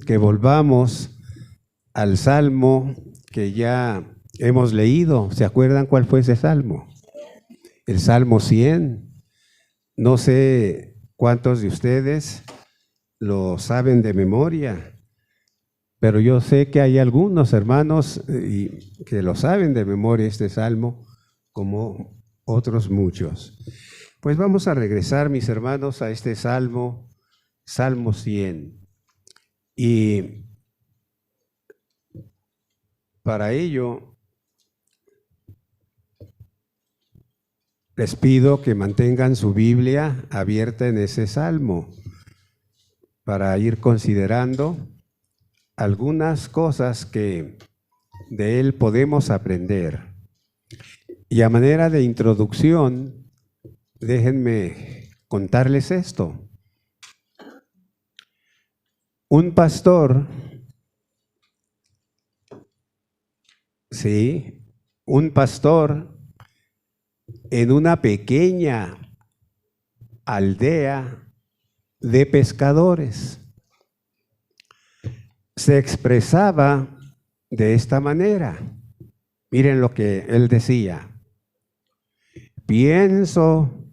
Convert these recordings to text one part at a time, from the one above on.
que volvamos al salmo que ya hemos leído. ¿Se acuerdan cuál fue ese salmo? El Salmo 100. No sé cuántos de ustedes lo saben de memoria, pero yo sé que hay algunos hermanos que lo saben de memoria este salmo, como otros muchos. Pues vamos a regresar, mis hermanos, a este salmo, Salmo 100. Y para ello les pido que mantengan su Biblia abierta en ese salmo para ir considerando algunas cosas que de él podemos aprender. Y a manera de introducción, déjenme contarles esto. Un pastor, un pastor en una pequeña aldea de pescadores se expresaba de esta manera. Miren lo que él decía. Pienso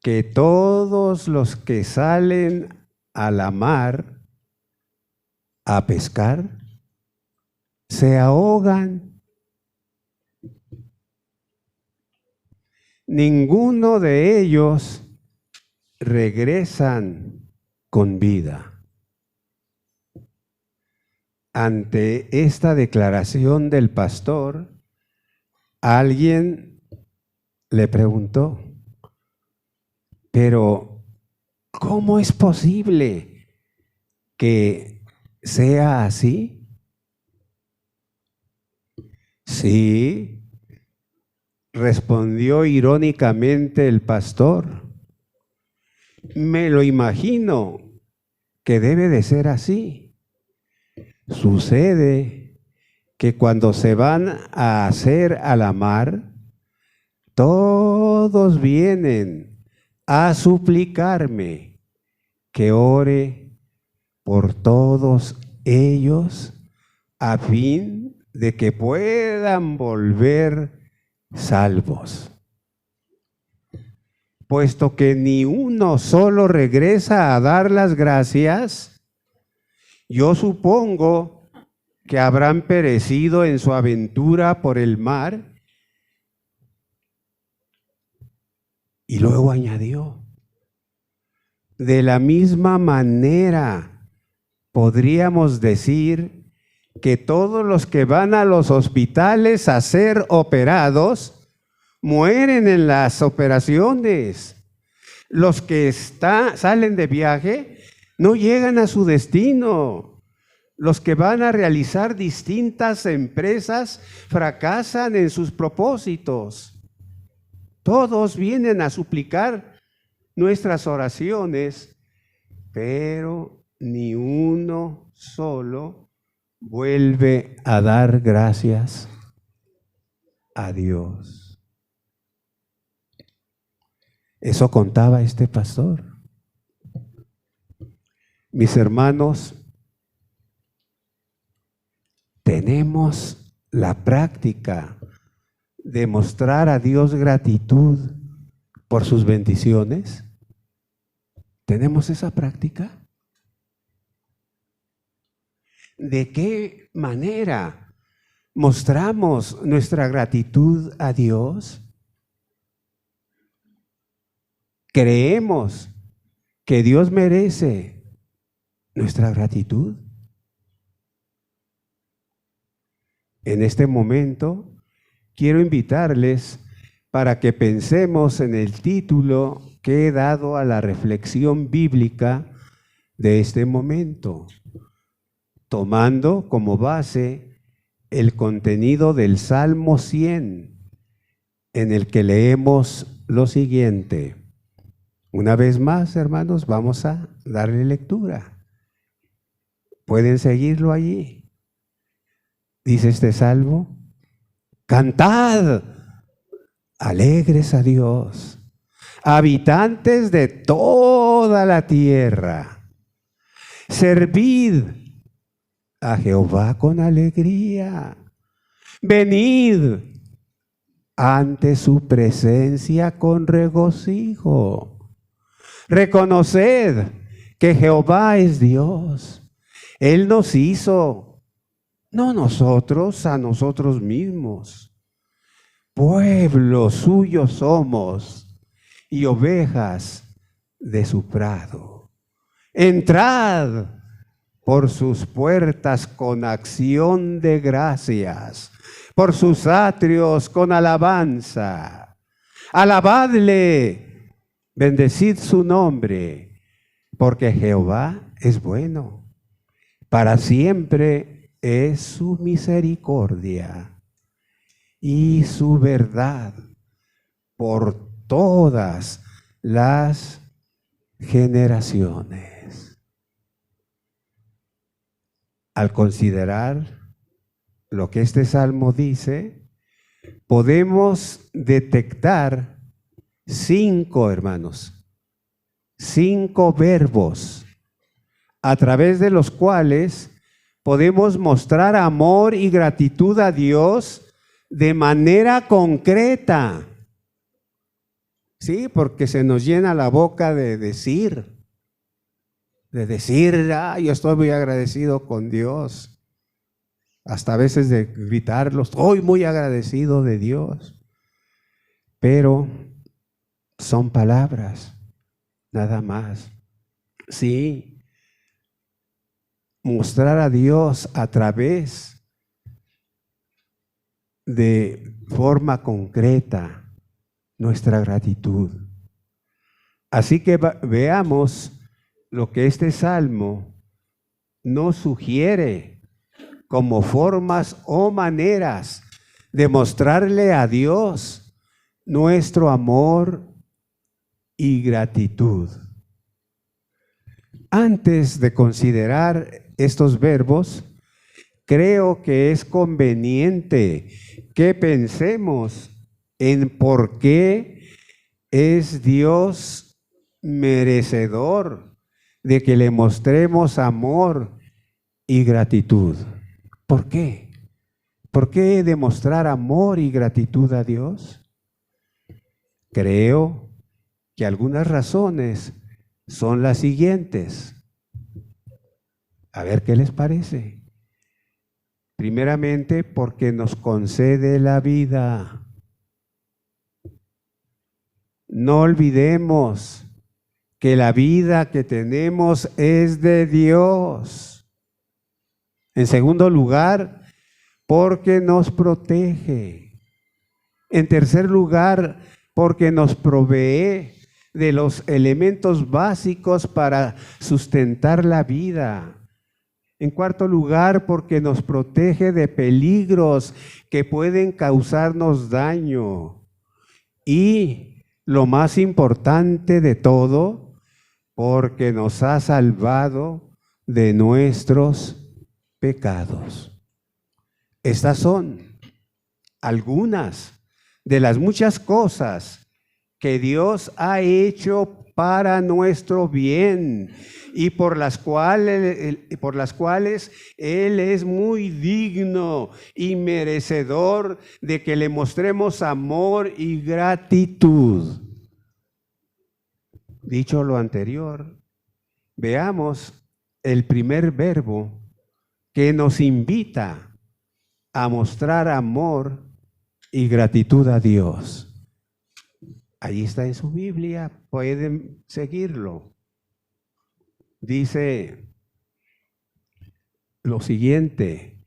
que todos los que salen a la mar a pescar se ahogan. Ninguno de ellos regresan con vida. Ante esta declaración del pastor, alguien le preguntó, pero ¿cómo es posible que sea así? Sí, respondió irónicamente el pastor. Me lo imagino que debe de ser así. Sucede que cuando se van a hacer a la mar, todos vienen a suplicarme que ore por todos ellos a fin de que puedan volver salvos. Puesto que ni uno solo regresa a dar las gracias, yo supongo que habrán perecido en su aventura por el mar. Y luego añadió, de la misma manera podríamos decir que todos los que van a los hospitales a ser operados mueren en las operaciones. Los que salen de viaje no llegan a su destino. Los que van a realizar distintas empresas fracasan en sus propósitos. Todos vienen a suplicar nuestras oraciones, pero ni uno solo vuelve a dar gracias a Dios. Eso contaba este pastor. Mis hermanos, tenemos la práctica de mostrar a Dios gratitud por sus bendiciones. ¿Tenemos esa práctica? ¿De qué manera mostramos nuestra gratitud a Dios? ¿Creemos que Dios merece nuestra gratitud? En este momento quiero invitarles para que pensemos en el título que he dado a la reflexión bíblica de este momento, tomando como base el contenido del Salmo 100, en el que leemos lo siguiente. Una vez más, hermanos, vamos a darle lectura. Pueden seguirlo allí. Dice este salmo: cantad, alegres a Dios, habitantes de toda la tierra. Servid a Jehová con alegría. Venid ante su presencia con regocijo. Reconoced que Jehová es Dios. Él nos hizo, no nosotros a nosotros mismos. Pueblo suyo somos y ovejas de su prado. Entrad por sus puertas con acción de gracias, por sus atrios con alabanza. Alabadle, bendecid su nombre, porque Jehová es bueno. Para siempre es su misericordia y su verdad por todas las generaciones. Al considerar lo que este salmo dice, podemos detectar 5 verbos a través de los cuales podemos mostrar amor y gratitud a Dios de manera concreta. Sí, porque se nos llena la boca de decir, yo estoy muy agradecido con Dios. Hasta a veces de gritarlo, estoy muy agradecido de Dios. Pero son palabras, nada más. Sí, mostrar a Dios a través de forma concreta nuestra gratitud. Así que veamos lo que este salmo nos sugiere como formas o maneras de mostrarle a Dios nuestro amor y gratitud. Antes de considerar estos verbos, creo que es conveniente que pensemos en por qué es Dios merecedor de que le mostremos amor y gratitud. ¿Por qué? ¿Por qué demostrar amor y gratitud a Dios? Creo que algunas razones son las siguientes. A ver qué les parece. Primeramente, porque nos concede la vida. No olvidemos que la vida que tenemos es de Dios. En segundo lugar, porque nos protege. En tercer lugar, porque nos provee de los elementos básicos para sustentar la vida. En cuarto lugar, porque nos protege de peligros que pueden causarnos daño. Y lo más importante de todo, porque nos ha salvado de nuestros pecados. Estas son algunas de las muchas cosas que Dios ha hecho para nuestro bien y por las cuales Él es muy digno y merecedor de que le mostremos amor y gratitud. Dicho lo anterior, veamos el primer verbo que nos invita a mostrar amor y gratitud a Dios. Ahí está en su Biblia, pueden seguirlo. Dice lo siguiente: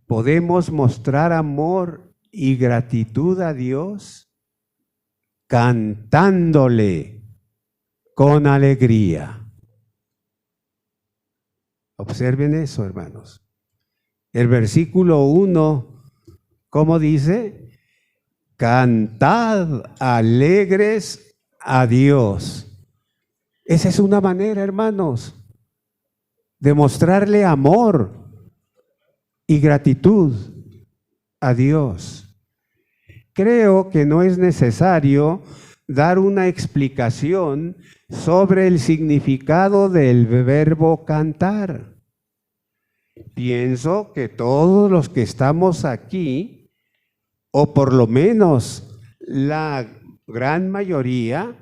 podemos mostrar amor y gratitud a Dios cantándole con alegría. Observen eso, hermanos. El versículo 1, ¿cómo dice? Cantad alegres a Dios. Esa es una manera, hermanos, de mostrarle amor y gratitud a Dios. Creo que no es necesario dar una explicación sobre el significado del verbo cantar. pienso que todos los que estamos aquí, o por lo menos la gran mayoría,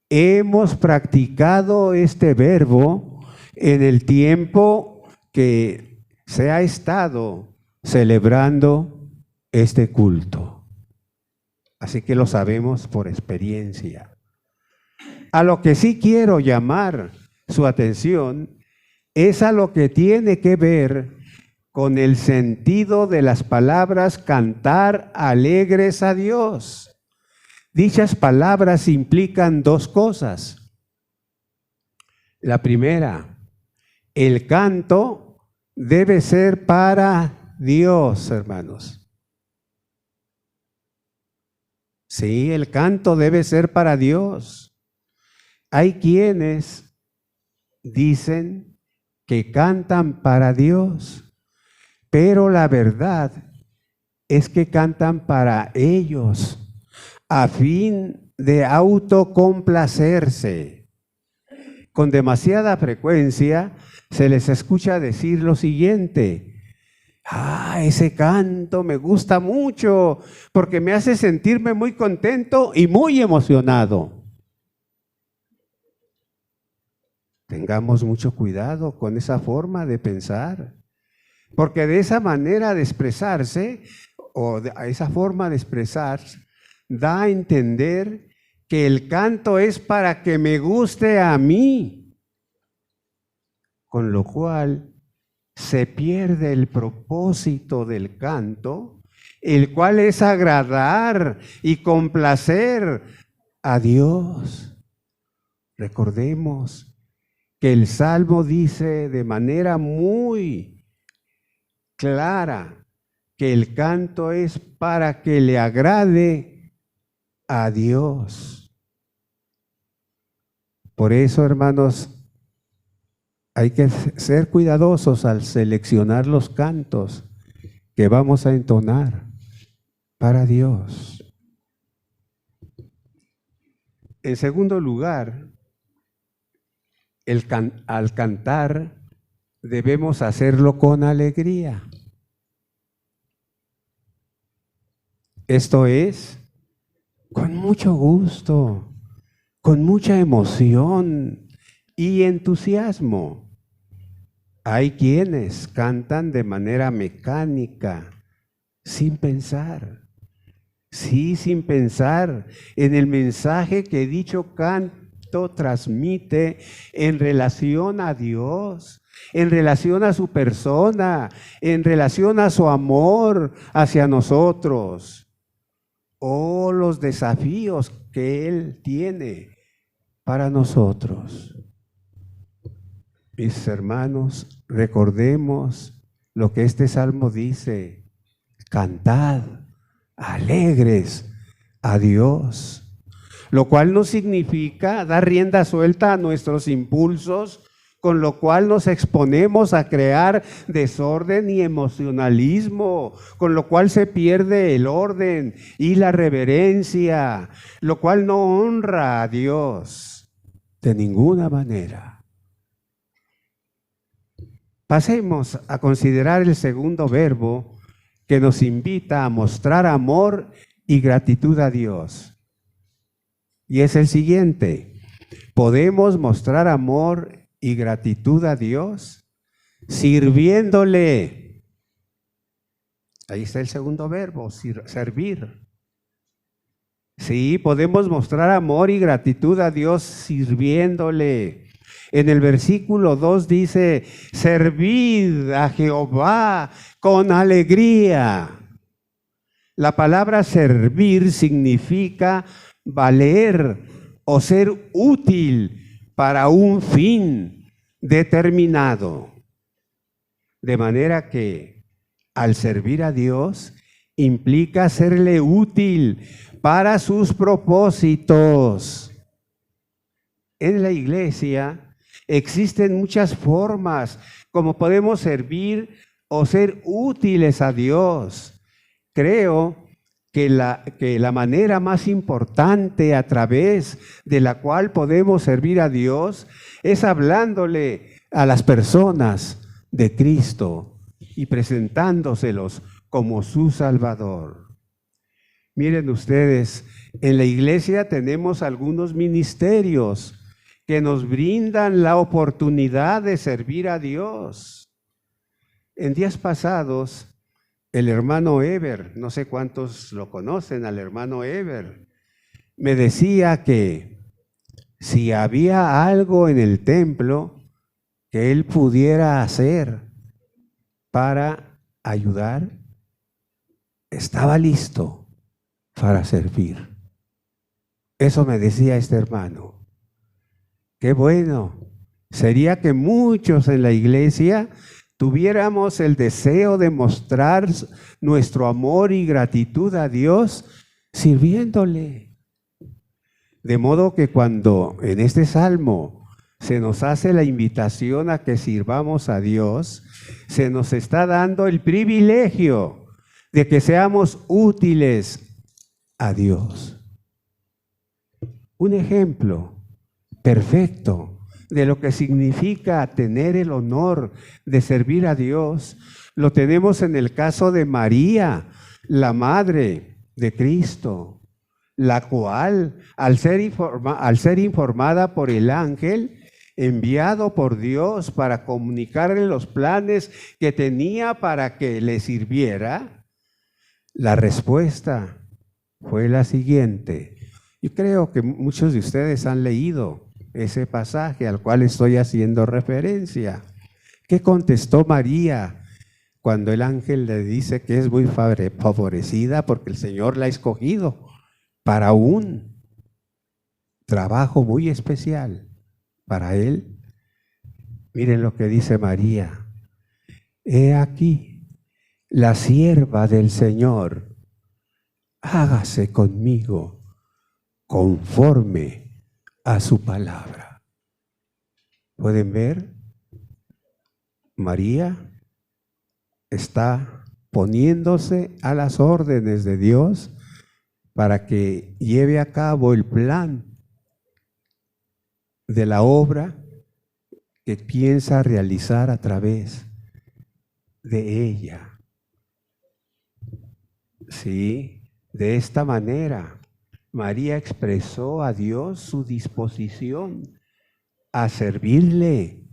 hemos practicado este verbo en el tiempo que se ha estado celebrando este culto. Así que lo sabemos por experiencia. A lo que sí quiero llamar su atención es a lo que tiene que ver con el sentido de las palabras cantar alegres a Dios. Dichas palabras implican dos cosas. La primera, el canto debe ser para Dios, hermanos. Sí, el canto debe ser para Dios. Hay quienes dicen que cantan para Dios, pero la verdad es que cantan para ellos, a fin de autocomplacerse. Con demasiada frecuencia se les escucha decir lo siguiente: ese canto me gusta mucho porque me hace sentirme muy contento y muy emocionado. Tengamos mucho cuidado con esa forma de pensar, porque de esa manera de expresarse, esa forma de expresar, da a entender que el canto es para que me guste a mí, con lo cual se pierde el propósito del canto, el cual es agradar y complacer a Dios. Recordemos que el Salmo dice de manera muy clara que el canto es para que le agrade a Dios. Por eso, hermanos, hay que ser cuidadosos al seleccionar los cantos que vamos a entonar para Dios. En segundo lugar, al cantar debemos hacerlo con alegría. Esto es, con mucho gusto, con mucha emoción y entusiasmo. Hay quienes cantan de manera mecánica, sin pensar. Sí, sin pensar en el mensaje que dicho canto transmite en relación a Dios, en relación a su persona, en relación a su amor hacia nosotros, o los desafíos que Él tiene para nosotros. Mis hermanos, recordemos lo que este salmo dice: cantad alegres a Dios, lo cual no significa dar rienda suelta a nuestros impulsos, con lo cual nos exponemos a crear desorden y emocionalismo, con lo cual se pierde el orden y la reverencia, lo cual no honra a Dios de ninguna manera. Pasemos a considerar el segundo verbo que nos invita a mostrar amor y gratitud a Dios. Y es el siguiente: podemos mostrar amor y gratitud a Dios sirviéndole. Ahí está el segundo verbo, servir. Sí, podemos mostrar amor y gratitud a Dios sirviéndole. En el versículo 2 dice: servid a Jehová con alegría. La palabra servir significa valer o ser útil para un fin determinado. De manera que al servir a Dios implica serle útil para sus propósitos. En la iglesia existen muchas formas como podemos servir o ser útiles a Dios. Creo que la manera más importante a través de la cual podemos servir a Dios es hablándole a las personas de Cristo y presentándoselos como su Salvador. Miren ustedes, en la iglesia tenemos algunos ministerios que nos brindan la oportunidad de servir a Dios. En días pasados, el hermano Eber, no sé cuántos lo conocen, al hermano Eber, me decía que si había algo en el templo que él pudiera hacer para ayudar, estaba listo para servir. Eso me decía este hermano. Qué bueno. Sería que muchos en la iglesia tuviéramos el deseo de mostrar nuestro amor y gratitud a Dios sirviéndole. De modo que cuando en este salmo se nos hace la invitación a que sirvamos a Dios, se nos está dando el privilegio de que seamos útiles a Dios. Un ejemplo perfecto de lo que significa tener el honor de servir a Dios lo tenemos en el caso de María, la madre de Cristo, la cual, al ser informada por el ángel enviado por Dios para comunicarle los planes que tenía para que le sirviera, la respuesta fue la siguiente. Yo creo que muchos de ustedes han leído ese pasaje al cual estoy haciendo referencia. ¿Qué contestó María cuando el ángel le dice que es muy favorecida porque el Señor la ha escogido para un trabajo muy especial para él? Miren lo que dice María. He aquí, la sierva del Señor, hágase conmigo conforme a su palabra. ¿Pueden ver? María está poniéndose a las órdenes de Dios para que lleve a cabo el plan de la obra que piensa realizar a través de ella. Sí, de esta manera María expresó a Dios su disposición a servirle,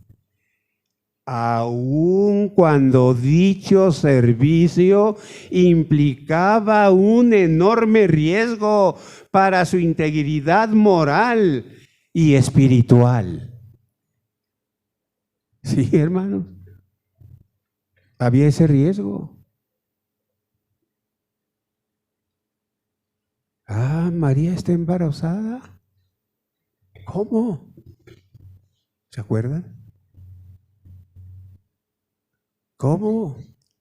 aun cuando dicho servicio implicaba un enorme riesgo para su integridad moral y espiritual. Sí, hermanos, había ese riesgo. María está embarazada. ¿Cómo? ¿Se acuerdan? ¿Cómo?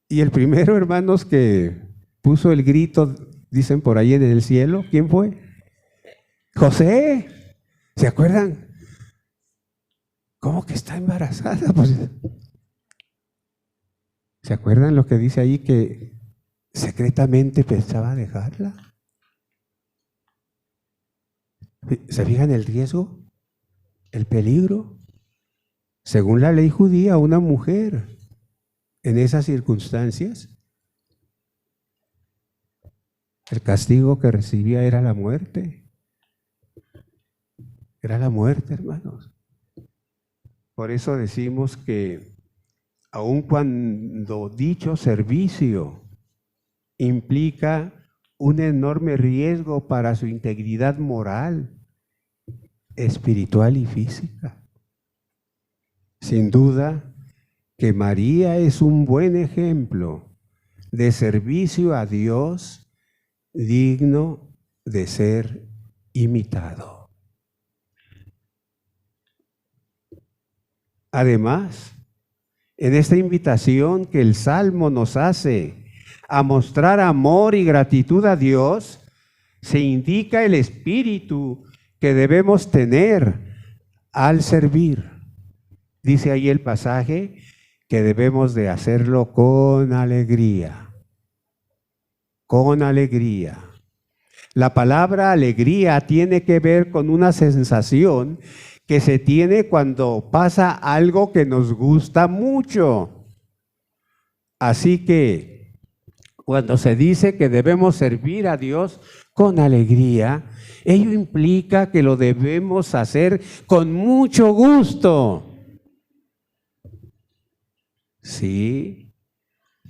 Y el primero, hermanos, que puso el grito, dicen por ahí en el cielo, ¿quién fue? José. ¿Se acuerdan? ¿Cómo que está embarazada? Pues, ¿se acuerdan lo que dice ahí que secretamente pensaba dejarla? ¿Se fijan el riesgo? ¿El peligro? Según la ley judía, una mujer en esas circunstancias, el castigo que recibía era la muerte. Era la muerte, hermanos. Por eso decimos que aun cuando dicho servicio implica un enorme riesgo para su integridad moral, espiritual y física, sin duda que María es un buen ejemplo de servicio a Dios digno de ser imitado. Además, en esta invitación que el Salmo nos hace a mostrar amor y gratitud a Dios, se indica el espíritu que debemos tener al servir. Dice ahí el pasaje que debemos de hacerlo con alegría. Con alegría. La palabra alegría tiene que ver con una sensación que se tiene cuando pasa algo que nos gusta mucho. Así que cuando se dice que debemos servir a Dios con alegría, ello implica que lo debemos hacer con mucho gusto. Sí,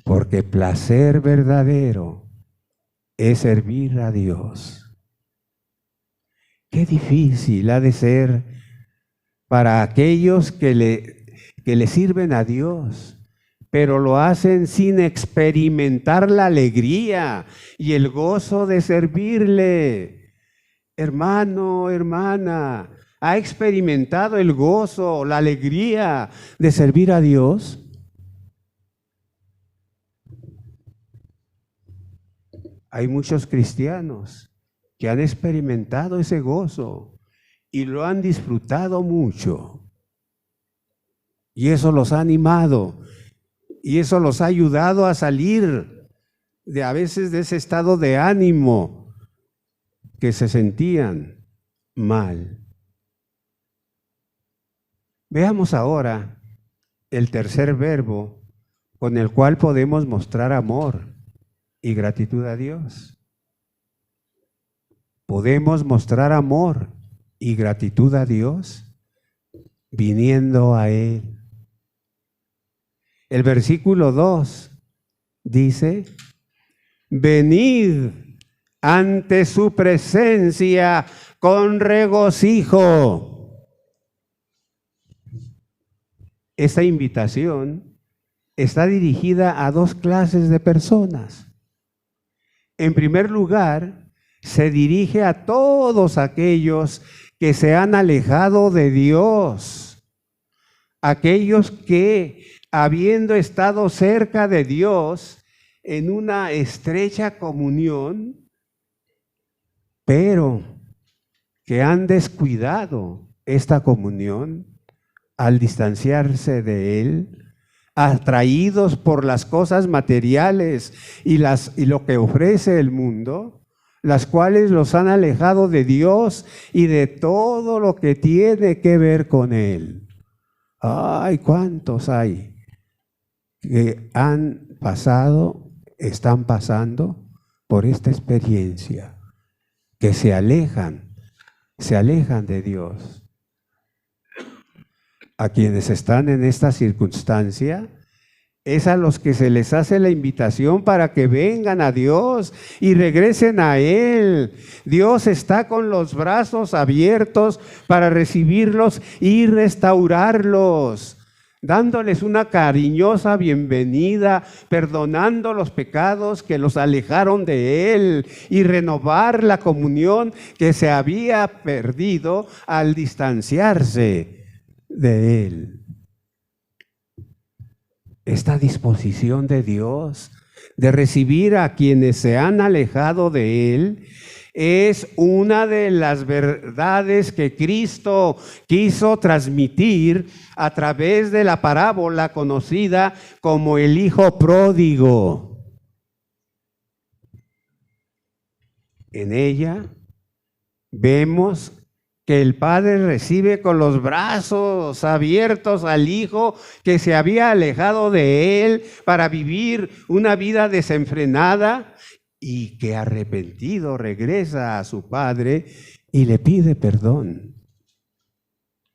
porque placer verdadero es servir a Dios. Qué difícil ha de ser para aquellos que le sirven a Dios, pero lo hacen sin experimentar la alegría y el gozo de servirle. Hermano, hermana, ¿ha experimentado el gozo, la alegría de servir a Dios? Hay muchos cristianos que han experimentado ese gozo y lo han disfrutado mucho. Y eso los ha animado y eso los ha ayudado a salir a veces de ese estado de ánimo que se sentían mal. Veamos ahora el tercer verbo con el cual podemos mostrar amor y gratitud a Dios. Podemos mostrar amor y gratitud a Dios viniendo a Él. El versículo 2 dice: venid ante su presencia con regocijo. Esta invitación está dirigida a dos clases de personas. En primer lugar, se dirige a todos aquellos que se han alejado de Dios, aquellos que, habiendo estado cerca de Dios en una estrecha comunión, pero que han descuidado esta comunión al distanciarse de Él, atraídos por las cosas materiales y lo que ofrece el mundo, las cuales los han alejado de Dios y de todo lo que tiene que ver con Él. ¡Ay, cuántos hay que han pasado, están pasando por esta experiencia, que se alejan de Dios! A quienes están en esta circunstancia, es a los que se les hace la invitación para que vengan a Dios y regresen a Él. Dios está con los brazos abiertos para recibirlos y restaurarlos, dándoles una cariñosa bienvenida, perdonando los pecados que los alejaron de Él y renovar la comunión que se había perdido al distanciarse de Él. Esta disposición de Dios de recibir a quienes se han alejado de Él es una de las verdades que Cristo quiso transmitir a través de la parábola conocida como el Hijo Pródigo. En ella vemos que el Padre recibe con los brazos abiertos al Hijo que se había alejado de Él para vivir una vida desenfrenada y que arrepentido regresa a su Padre y le pide perdón.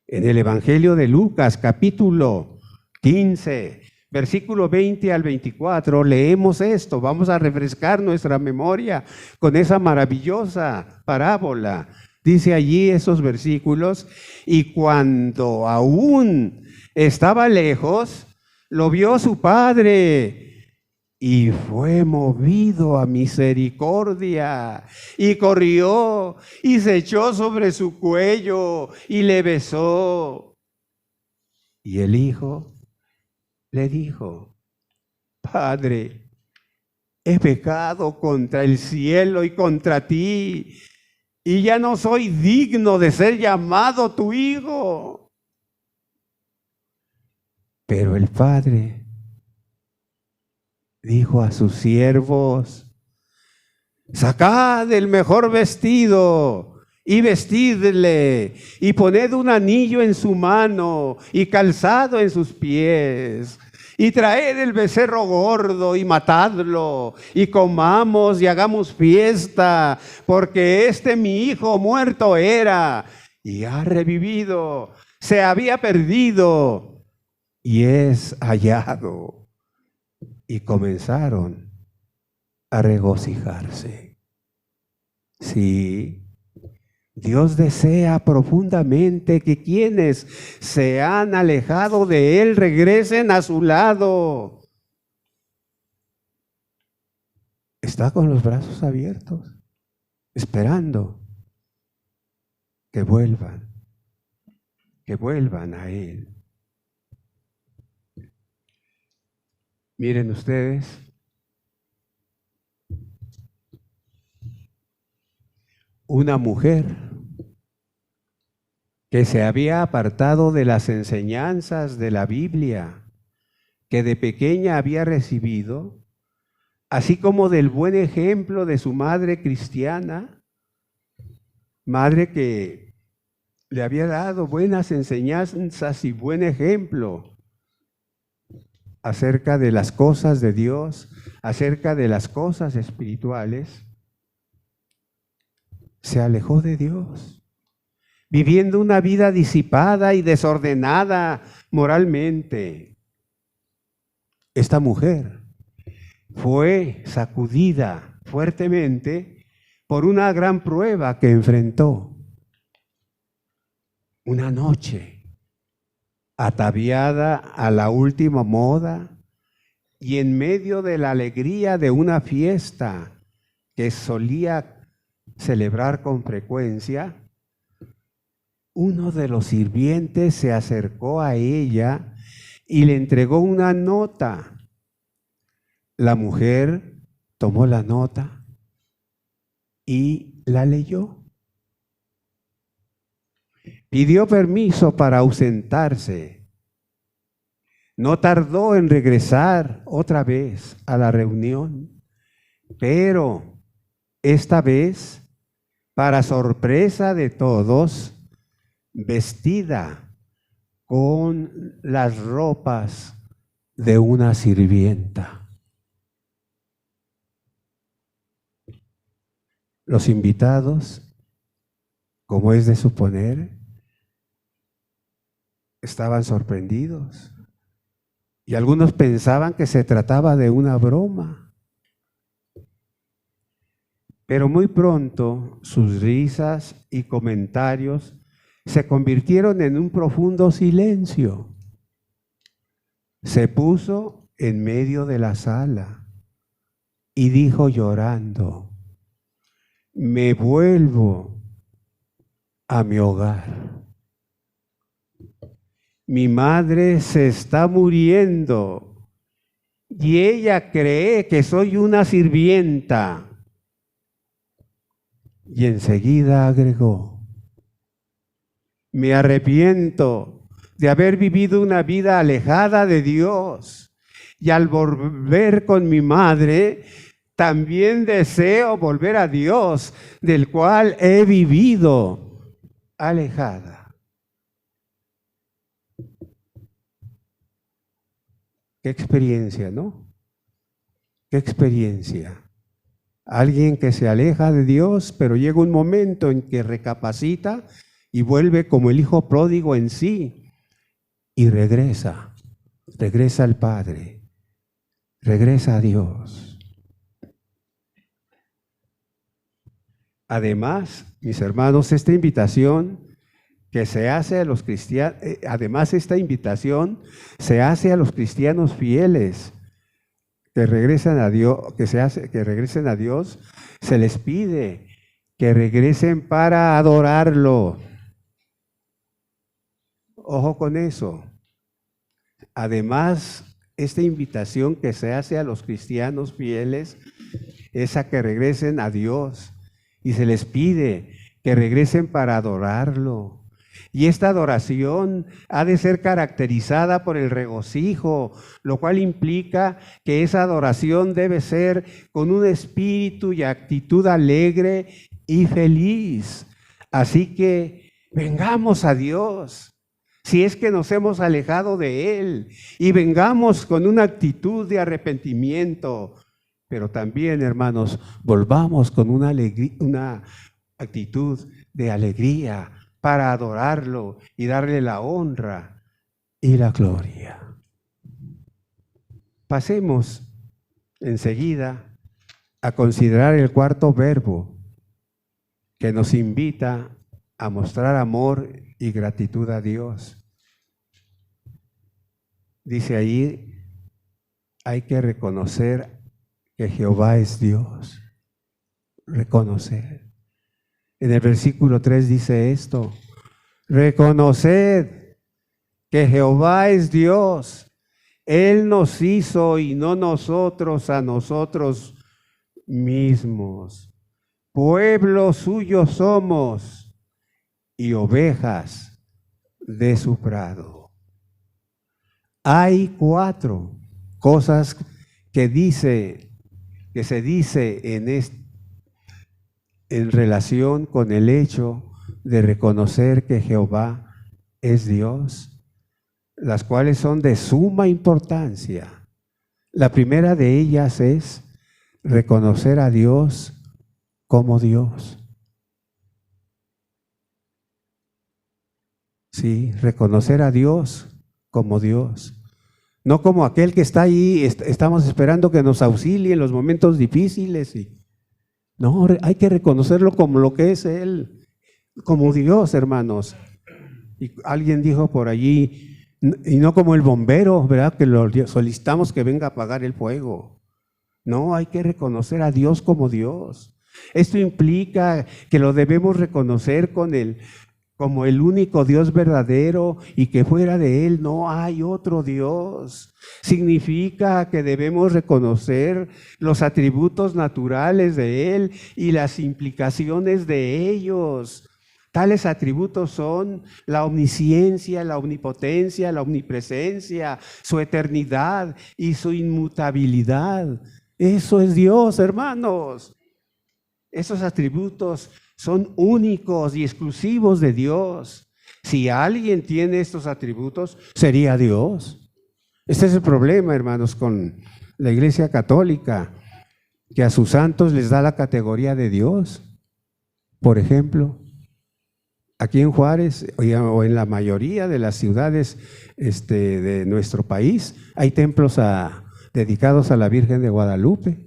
En el Evangelio de Lucas, capítulo 15, versículo 20 al 24, leemos esto. Vamos a refrescar nuestra memoria con esa maravillosa parábola. Dice allí esos versículos: y cuando aún estaba lejos, lo vio su padre y fue movido a misericordia y corrió y se echó sobre su cuello y le besó. Y el hijo le dijo: Padre, he pecado contra el cielo y contra ti, y ya no soy digno de ser llamado tu hijo. Pero el padre dijo a sus siervos: sacad el mejor vestido y vestidle, y poned un anillo en su mano y calzado en sus pies, y traed el becerro gordo y matadlo, y comamos y hagamos fiesta, porque mi hijo muerto era y ha revivido, se había perdido y es hallado. Y comenzaron a regocijarse. Sí, Dios desea profundamente que quienes se han alejado de Él regresen a su lado. Está con los brazos abiertos, esperando que vuelvan a Él. Miren ustedes, una mujer que se había apartado de las enseñanzas de la Biblia, que de pequeña había recibido, así como del buen ejemplo de su madre cristiana, madre que le había dado buenas enseñanzas y buen ejemplo acerca de las cosas de Dios, acerca de las cosas espirituales, se alejó de Dios, viviendo una vida disipada y desordenada moralmente. Esta mujer fue sacudida fuertemente por una gran prueba que enfrentó. Una noche ataviada a la última moda y en medio de la alegría de una fiesta que solía celebrar con frecuencia, uno de los sirvientes se acercó a ella y le entregó una nota. La mujer tomó la nota y la leyó. Pidió permiso para ausentarse. No tardó en regresar otra vez a la reunión, pero esta vez, para sorpresa de todos, vestida con las ropas de una sirvienta. Los invitados, como es de suponer, estaban sorprendidos y algunos pensaban que se trataba de una broma. Pero muy pronto sus risas y comentarios se convirtieron en un profundo silencio. Se puso en medio de la sala y dijo llorando: me vuelvo a mi hogar. Mi madre se está muriendo y ella cree que soy una sirvienta. Y enseguida agregó: me arrepiento de haber vivido una vida alejada de Dios, y al volver con mi madre, también deseo volver a Dios, del cual he vivido alejada. Qué experiencia, ¿no? Qué experiencia. Alguien que se aleja de Dios, pero llega un momento en que recapacita y vuelve como el hijo pródigo en sí y regresa al Padre, regresa a Dios. Además, mis hermanos, esta invitación que se hace a los cristianos, esta invitación se hace a los cristianos fieles que regresan a Dios, que regresen a Dios. Se les pide que regresen para adorarlo. Ojo con eso. Además, esta invitación que se hace a los cristianos fieles es a que regresen a Dios y se les pide que regresen para adorarlo. Y esta adoración ha de ser caracterizada por el regocijo, lo cual implica que esa adoración debe ser con un espíritu y actitud alegre y feliz. Así que vengamos a Dios, si es que nos hemos alejado de Él, y vengamos con una actitud de arrepentimiento, pero también, hermanos, volvamos con una actitud de alegría para adorarlo y darle la honra y la gloria. Pasemos enseguida a considerar el cuarto verbo que nos invita a mostrar amor y gratitud a Dios. Dice ahí, hay que reconocer que Jehová es Dios. Reconocer. En el versículo 3 dice esto: reconoced que Jehová es Dios. Él nos hizo y no nosotros a nosotros mismos. Pueblo suyo somos y ovejas de su prado. Hay 4 cosas que se dice en relación con el hecho de reconocer que Jehová es Dios, las cuales son de suma importancia. La primera de ellas es reconocer a Dios como Dios. Sí, reconocer a Dios como Dios. No como aquel que está ahí, estamos esperando que nos auxilie en los momentos difíciles. No, hay que reconocerlo como lo que es Él, como Dios, hermanos. Y alguien dijo por allí, y no como el bombero, ¿verdad? Que lo solicitamos que venga a apagar el fuego. No, hay que reconocer a Dios como Dios. Esto implica que lo debemos reconocer como el único Dios verdadero y que fuera de Él no hay otro Dios. Significa que debemos reconocer los atributos naturales de Él y las implicaciones de ellos. Tales atributos son la omnisciencia, la omnipotencia, la omnipresencia, su eternidad y su inmutabilidad. Eso es Dios, hermanos. Esos atributos son únicos y exclusivos de Dios. Si alguien tiene estos atributos, sería Dios. Este es el problema, hermanos, con la Iglesia Católica, que a sus santos les da la categoría de Dios. Por ejemplo, aquí en Juárez o en la mayoría de las ciudades de nuestro país hay templos dedicados a la Virgen de Guadalupe.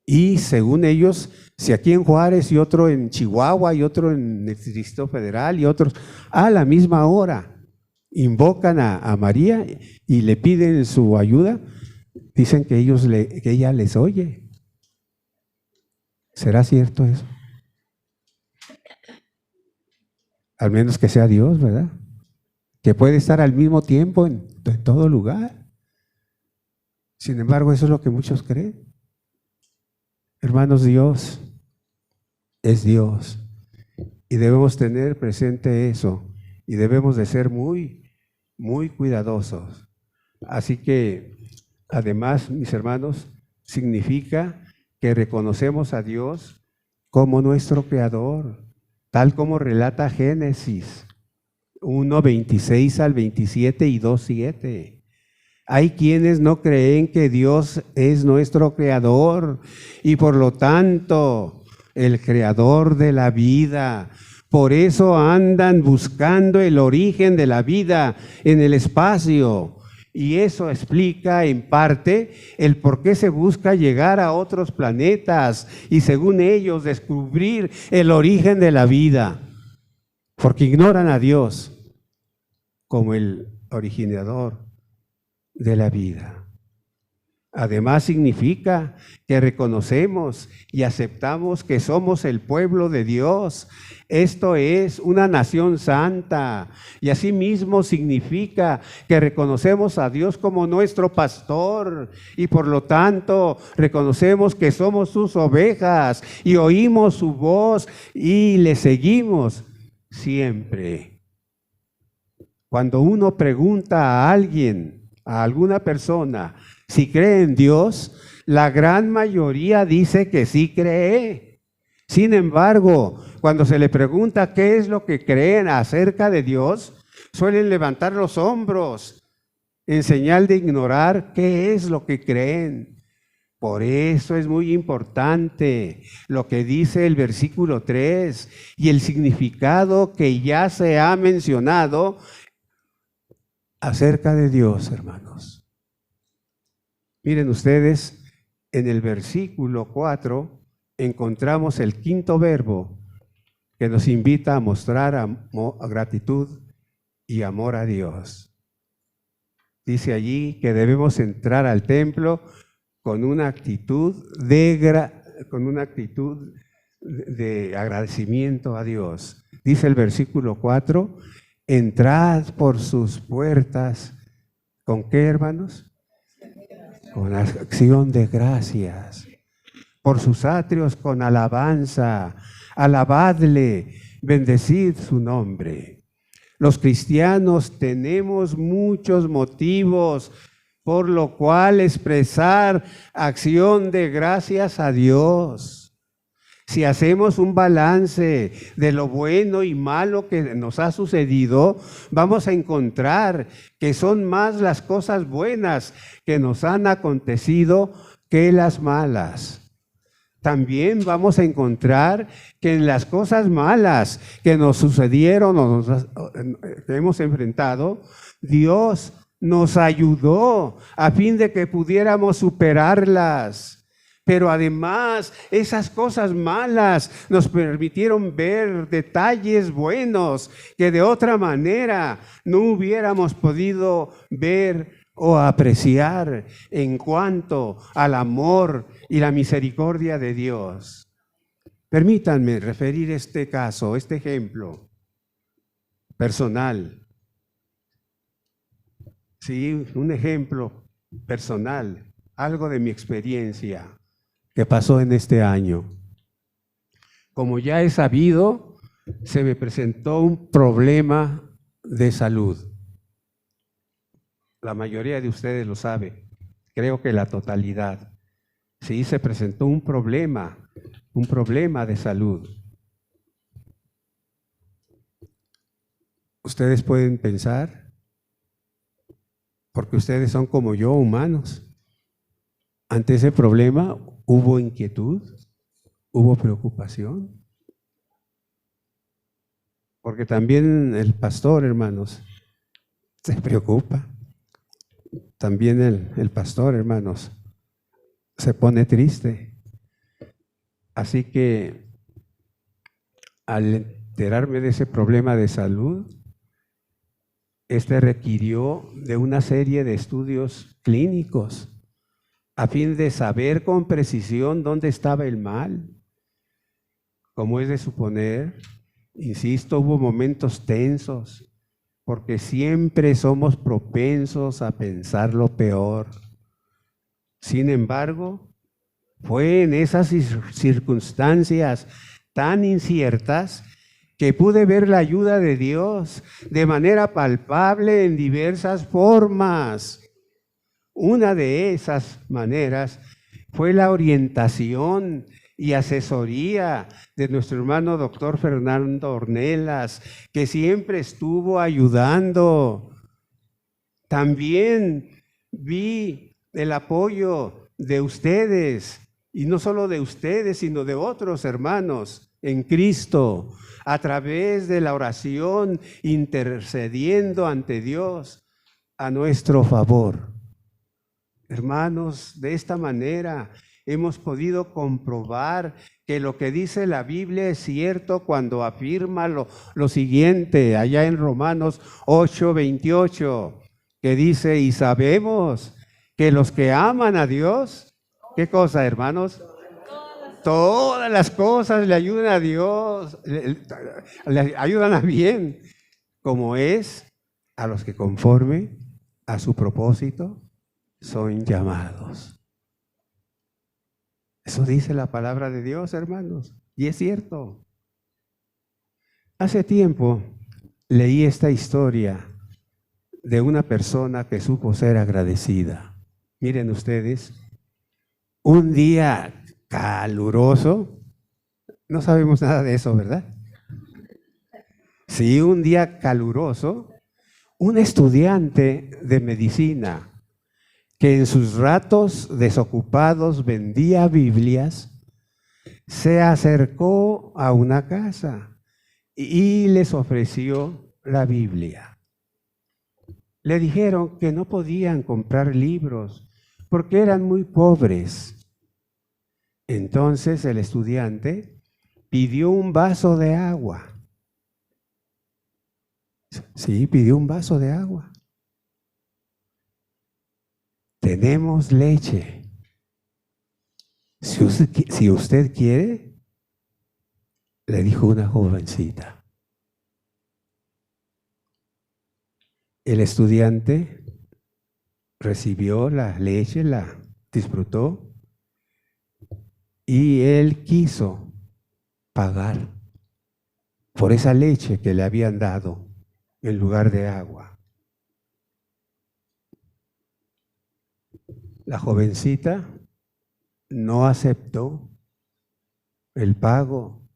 Y según ellos, si aquí en Juárez y otro en Chihuahua y otro en el Distrito Federal y otros a la misma hora invocan a María y le piden su ayuda, dicen que ella les oye. ¿Será cierto eso? Al menos que sea Dios, ¿verdad? Que puede estar al mismo tiempo en todo lugar. Sin embargo, eso es lo que muchos creen. Hermanos, Dios es Dios y debemos tener presente eso y debemos de ser muy, muy cuidadosos. Así que, además, mis hermanos, significa que reconocemos a Dios como nuestro Creador, tal como relata Génesis 1, 26 al 27 y 2, 7. Hay quienes no creen que Dios es nuestro Creador y por lo tanto el Creador de la vida. Por eso andan buscando el origen de la vida en el espacio. Y eso explica en parte el por qué se busca llegar a otros planetas y según ellos descubrir el origen de la vida. Porque ignoran a Dios como el originador de la vida. Además significa que reconocemos y aceptamos que somos el pueblo de Dios. Esto es una nación santa. Y asimismo significa que reconocemos a Dios como nuestro pastor y por lo tanto reconocemos que somos sus ovejas y oímos su voz y le seguimos siempre. Cuando uno pregunta a alguien, a alguna persona, si cree en Dios, la gran mayoría dice que sí cree. Sin embargo, cuando se le pregunta qué es lo que creen acerca de Dios, suelen levantar los hombros en señal de ignorar qué es lo que creen. Por eso es muy importante lo que dice el versículo 3 y el significado que ya se ha mencionado acerca de Dios, hermanos. Miren ustedes, en el versículo 4 encontramos el quinto verbo que nos invita a mostrar gratitud y amor a Dios. Dice allí que debemos entrar al templo con una actitud de agradecimiento a Dios. Dice el versículo 4, entrad por sus puertas, ¿con qué, hermanos? Con acción de gracias. Por sus atrios con alabanza, alabadle, bendecid su nombre. Los cristianos tenemos muchos motivos por lo cual expresar acción de gracias a Dios. Si hacemos un balance de lo bueno y malo que nos ha sucedido, vamos a encontrar que son más las cosas buenas que nos han acontecido que las malas. También vamos a encontrar que en las cosas malas que nos sucedieron o que hemos enfrentado, Dios nos ayudó a fin de que pudiéramos superarlas. Pero además, esas cosas malas nos permitieron ver detalles buenos que de otra manera no hubiéramos podido ver o apreciar en cuanto al amor y la misericordia de Dios. Permítanme referir este caso, este ejemplo personal. Sí, un ejemplo personal, algo de mi experiencia que pasó en este año. Como ya he sabido, se me presentó un problema de salud. La mayoría de ustedes lo sabe, creo que la totalidad. Sí, se presentó un problema de salud. Ustedes pueden pensar, porque ustedes son como yo, humanos. Ante ese problema hubo inquietud, hubo preocupación. Porque también el pastor, hermanos, se preocupa. También el pastor, hermanos, se pone triste. Así que al enterarme de ese problema de salud, requirió de una serie de estudios clínicos a fin de saber con precisión dónde estaba el mal. Como es de suponer, insisto, hubo momentos tensos, porque siempre somos propensos a pensar lo peor. Sin embargo, fue en esas circunstancias tan inciertas que pude ver la ayuda de Dios de manera palpable en diversas formas. Una de esas maneras fue la orientación y asesoría de nuestro hermano doctor Fernando Ornelas, que siempre estuvo ayudando. También vi el apoyo de ustedes, y no solo de ustedes, sino de otros hermanos en Cristo, a través de la oración, intercediendo ante Dios a nuestro favor. Hermanos, de esta manera hemos podido comprobar que lo que dice la Biblia es cierto cuando afirma lo siguiente, allá en Romanos 8:28, que dice, y sabemos que los que aman a Dios, ¿qué cosa, hermanos? Todas las cosas le ayudan a Dios, le ayudan a bien, como es a los que conforme a su propósito son llamados. Eso dice la palabra de Dios, hermanos, y es cierto. Hace tiempo leí esta historia de una persona que supo ser agradecida. Miren ustedes, un día caluroso, No sabemos nada de eso, ¿verdad? Sí, un día caluroso, un estudiante de medicina que en sus ratos desocupados vendía Biblias, se acercó a una casa y les ofreció la Biblia. Le dijeron que no podían comprar libros porque eran muy pobres. Entonces el estudiante pidió un vaso de agua. Sí, pidió un vaso de agua. Tenemos leche. Si usted quiere, le dijo una jovencita. El estudiante recibió la leche, la disfrutó y él quiso pagar por esa leche que le habían dado en lugar de agua. La jovencita no aceptó el pago,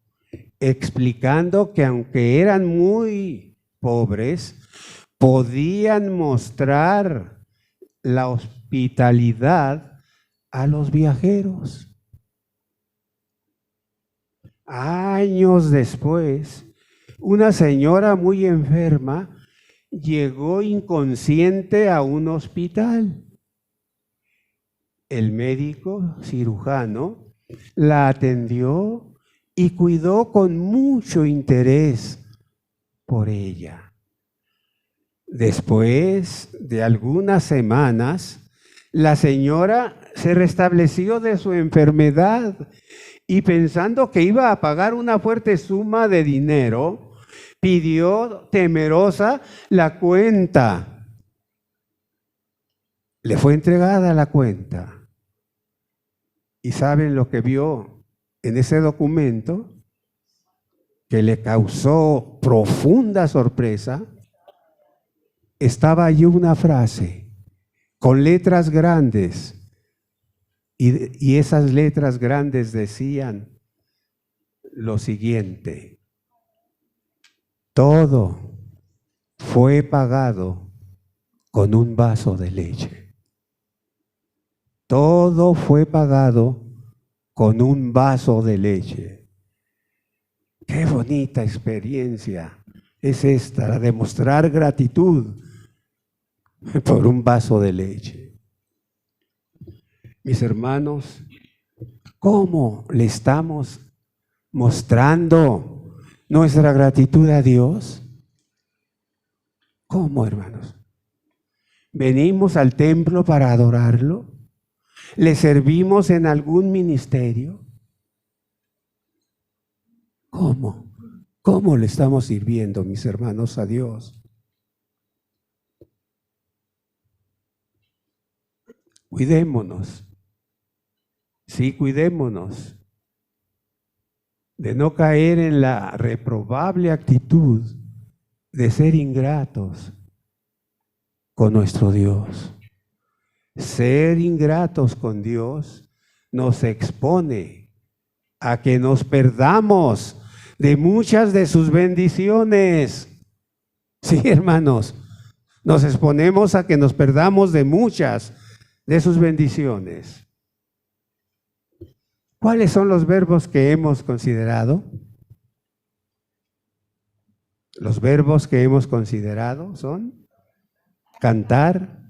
explicando que aunque eran muy pobres, podían mostrar la hospitalidad a los viajeros. Años después, una señora muy enferma llegó inconsciente a un hospital. El médico cirujano la atendió y cuidó con mucho interés por ella. Después de algunas semanas, la señora se restableció de su enfermedad y pensando que iba a pagar una fuerte suma de dinero, pidió temerosa la cuenta. Le fue entregada la cuenta. ¿Y saben lo que vio en ese documento? Que le causó profunda sorpresa. Estaba allí una frase con letras grandes y esas letras grandes decían lo siguiente: todo fue pagado con un vaso de leche. Todo fue pagado con un vaso de leche. Qué bonita experiencia es esta, la de mostrar gratitud por un vaso de leche. Mis hermanos, ¿cómo le estamos mostrando nuestra gratitud a Dios? ¿Cómo, hermanos? ¿Venimos al templo para adorarlo? ¿Le servimos en algún ministerio? ¿Cómo? ¿Cómo le estamos sirviendo, mis hermanos, a Dios? Cuidémonos. Sí, cuidémonos de no caer en la reprobable actitud de ser ingratos con nuestro Dios. Ser ingratos con Dios nos expone a que nos perdamos de muchas de sus bendiciones. Sí, hermanos, nos exponemos a que nos perdamos de muchas de sus bendiciones. ¿Cuáles son los verbos que hemos considerado? Los verbos que hemos considerado son cantar,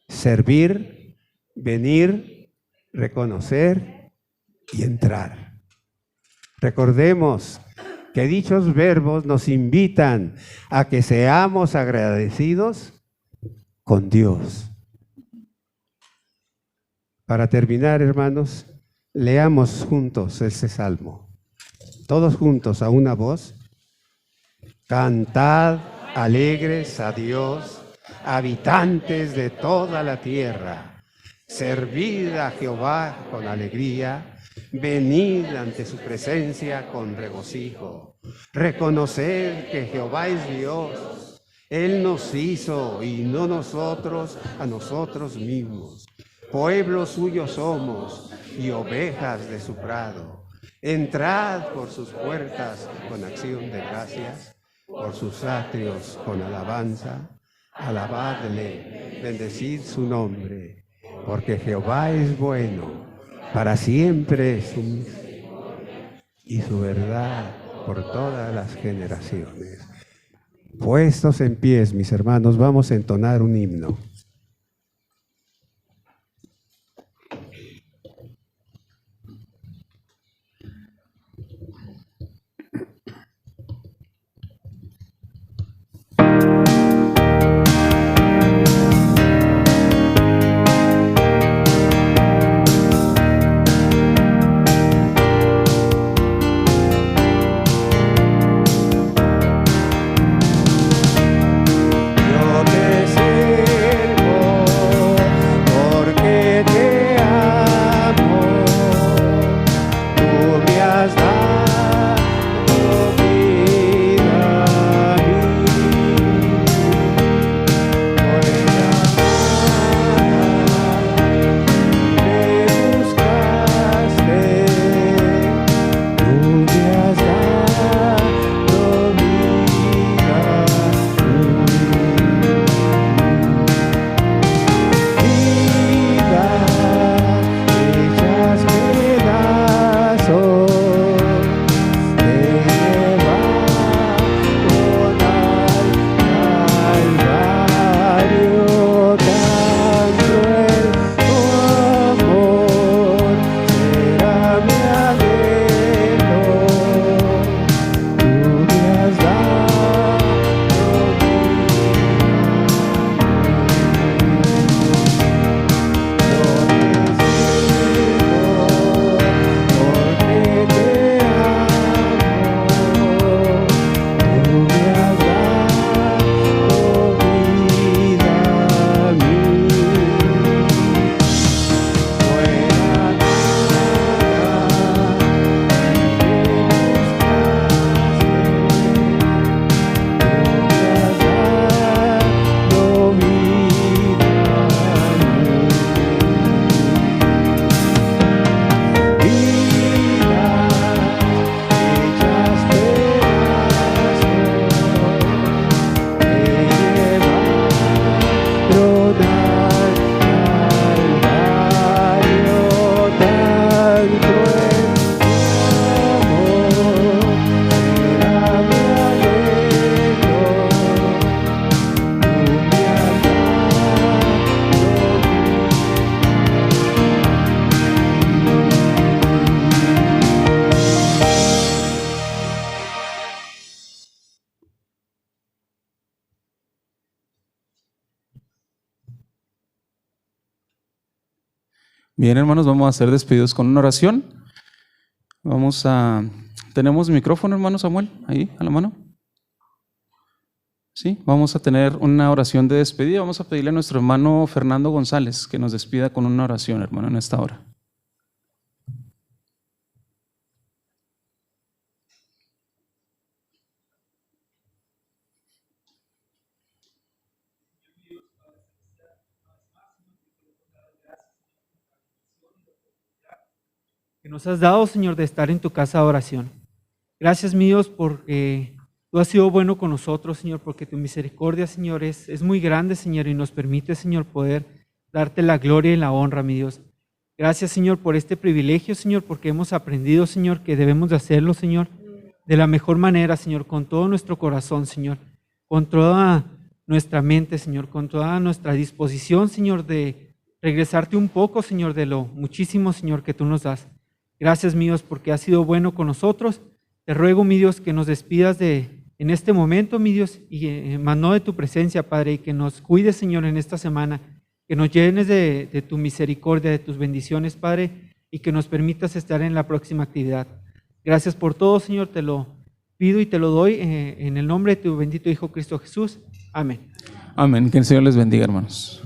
servir, venir, reconocer y entrar. Recordemos que dichos verbos nos invitan a que seamos agradecidos con Dios. Para terminar, hermanos, leamos juntos este salmo. Todos juntos a una voz. Cantad alegres a Dios, habitantes de toda la tierra. Servid a Jehová con alegría. Venid ante su presencia con regocijo. Reconoced que Jehová es Dios. Él nos hizo y no nosotros a nosotros mismos. Pueblo suyo somos y ovejas de su prado. Entrad por sus puertas con acción de gracias, por sus atrios con alabanza. Alabadle, bendecid su nombre, porque Jehová es bueno, para siempre es su misericordia y su verdad por todas las generaciones. Puestos en pies, mis hermanos, vamos a entonar un himno. Bien, hermanos, vamos a ser despedidos con una oración. ¿Tenemos micrófono, hermano Samuel, ahí a la mano? Sí, vamos a tener una oración de despedida. Vamos a pedirle a nuestro hermano Fernando González que nos despida con una oración, hermano, en esta hora. Que nos has dado, Señor, de estar en tu casa de oración. Gracias, mi Dios, porque tú has sido bueno con nosotros, Señor, porque tu misericordia, Señor, es muy grande, Señor, y nos permite, Señor, poder darte la gloria y la honra, mi Dios. Gracias, Señor, por este privilegio, Señor, porque hemos aprendido, Señor, que debemos de hacerlo, Señor, de la mejor manera, Señor, con todo nuestro corazón, Señor, con toda nuestra mente, Señor, con toda nuestra disposición, Señor, de regresarte un poco, Señor, de lo muchísimo, Señor, que tú nos das. Gracias, mi Dios, porque has sido bueno con nosotros. Te ruego, mi Dios, que nos despidas en este momento, mi Dios, y mano de tu presencia, Padre, y que nos cuides, Señor, en esta semana, que nos llenes de tu misericordia, de tus bendiciones, Padre, y que nos permitas estar en la próxima actividad. Gracias por todo, Señor, te lo pido y te lo doy en el nombre de tu bendito Hijo Cristo Jesús. Amén. Amén. Que el Señor les bendiga, hermanos.